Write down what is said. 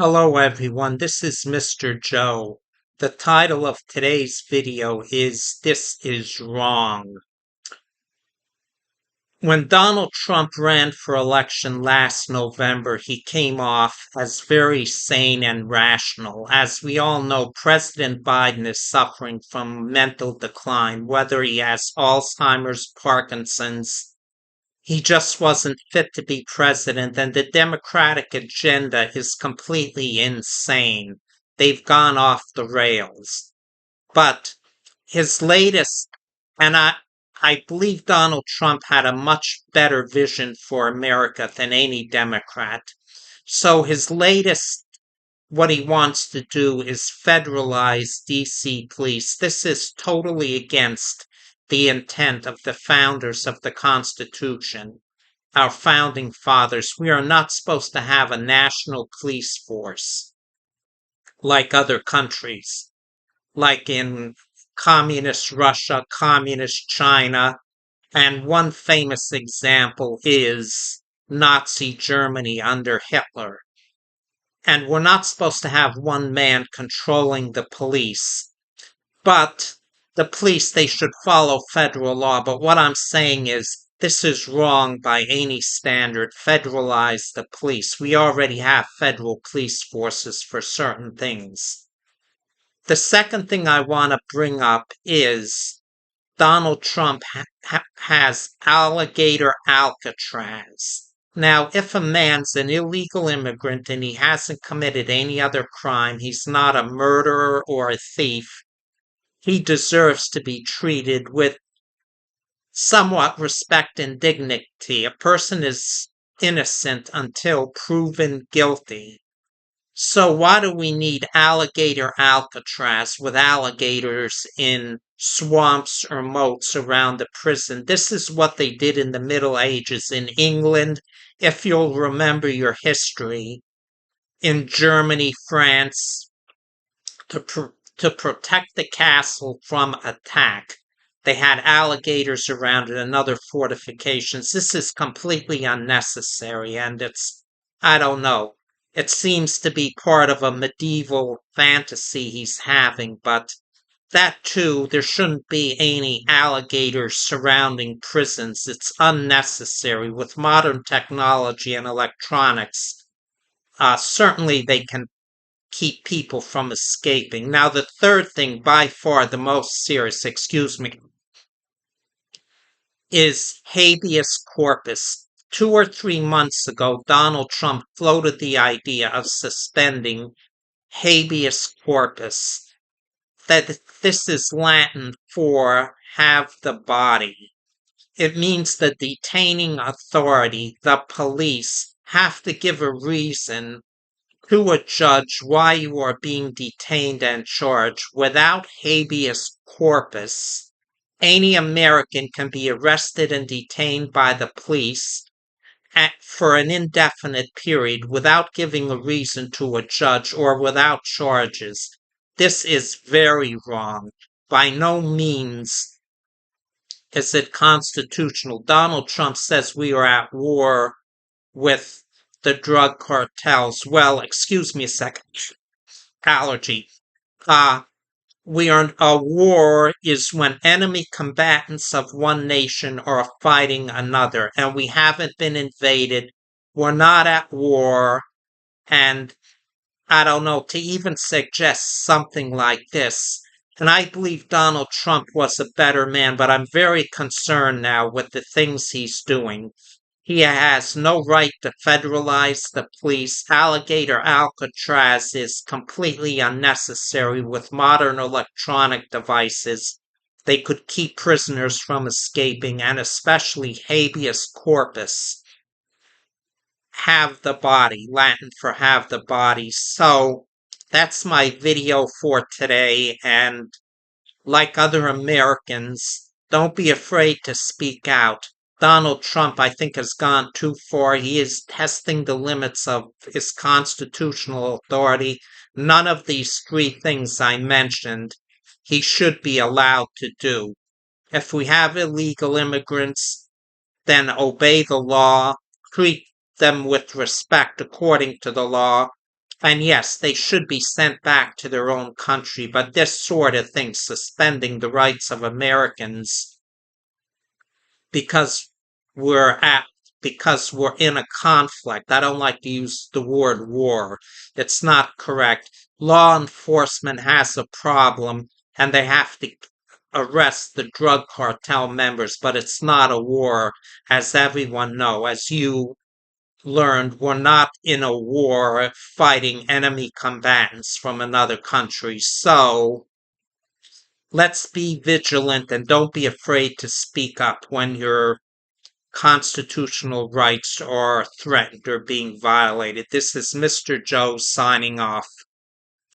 Hello everyone, this is Mr. Joe. The title of today's video is This is Wrong. When Donald Trump ran for election last November, he came off as very sane and rational. As we all know, President Biden is suffering from mental decline, whether he has Alzheimer's, Parkinson's. He just wasn't fit to be president, and the Democratic agenda is completely insane. They've gone off the rails. But his latest, and I believe Donald Trump had a much better vision for America than any Democrat. So his latest, what he wants to do is federalize DC police. This is totally against the intent of the founders of the Constitution, our founding fathers. We are not supposed to have a national police force like other countries, like in communist Russia, communist China, and one famous example is Nazi Germany under Hitler. And we're not supposed to have one man controlling the police. But the police, they should follow federal law. But what I'm saying is this is wrong by any standard. Federalize the police. We already have federal police forces for certain things. The second thing I want to bring up is Donald Trump has Alligator Alcatraz. Now, if a man's an illegal immigrant and he hasn't committed any other crime, he's not a murderer or a thief, he deserves to be treated with somewhat respect and dignity. A person is innocent until proven guilty. So why do we need Alligator Alcatraz with alligators in swamps or moats around the prison? This is what they did in the Middle Ages in England. If you'll remember your history, in Germany, France, to protect the castle from attack, they had alligators around it and other fortifications. This is completely unnecessary, and I don't know. It seems to be part of a medieval fantasy he's having, but that too, there shouldn't be any alligators surrounding prisons. It's unnecessary. With modern technology and electronics, certainly they can keep people from escaping. Now, the third thing, by far the most serious, is habeus corpus. 2 or 3 months ago, Donald Trump floated the idea of suspending habeus corpus. That this is Latin for have the body. It means the detaining authority, the police, have to give a reason to a judge why you are being detained and charged. Without habeus corpus, any American can be arrested and detained by the police for an indefinite period without giving a reason to a judge or without charges. This is very wrong. By no means is it constitutional. Donald Trump says we are at war with the drug cartels. Well, excuse me a second. Allergy. A war is when enemy combatants of one nation are fighting another, and we haven't been invaded. We're not at war, and I don't know, to even suggest something like this. And I believe Donald Trump was a better man, but I'm very concerned now with the things he's doing. He has no right to federalize the police. Alligator Alcatraz is completely unnecessary. With modern electronic devices, they could keep prisoners from escaping, and especially habeus corpus. Have the body, Latin for have the body. So that's my video for today, and like other Americans, don't be afraid to speak out. Donald Trump, I think, has gone too far. He is testing the limits of his constitutional authority. None of these three things I mentioned he should be allowed to do. If we have illegal immigrants, then obey the law, treat them with respect according to the law, And yes, they should be sent back to their own country, but this sort of thing, suspending the rights of Americans because we're at because we're in a conflict. I don't like to use the word war. It's not correct. Law enforcement has a problem and they have to arrest the drug cartel members, but it's not a war, as everyone know. As you learned, we're not in a war fighting enemy combatants from another country. So let's be vigilant and don't be afraid to speak up when your constitutional rights are threatened or being violated. This is Mr. Joe signing off.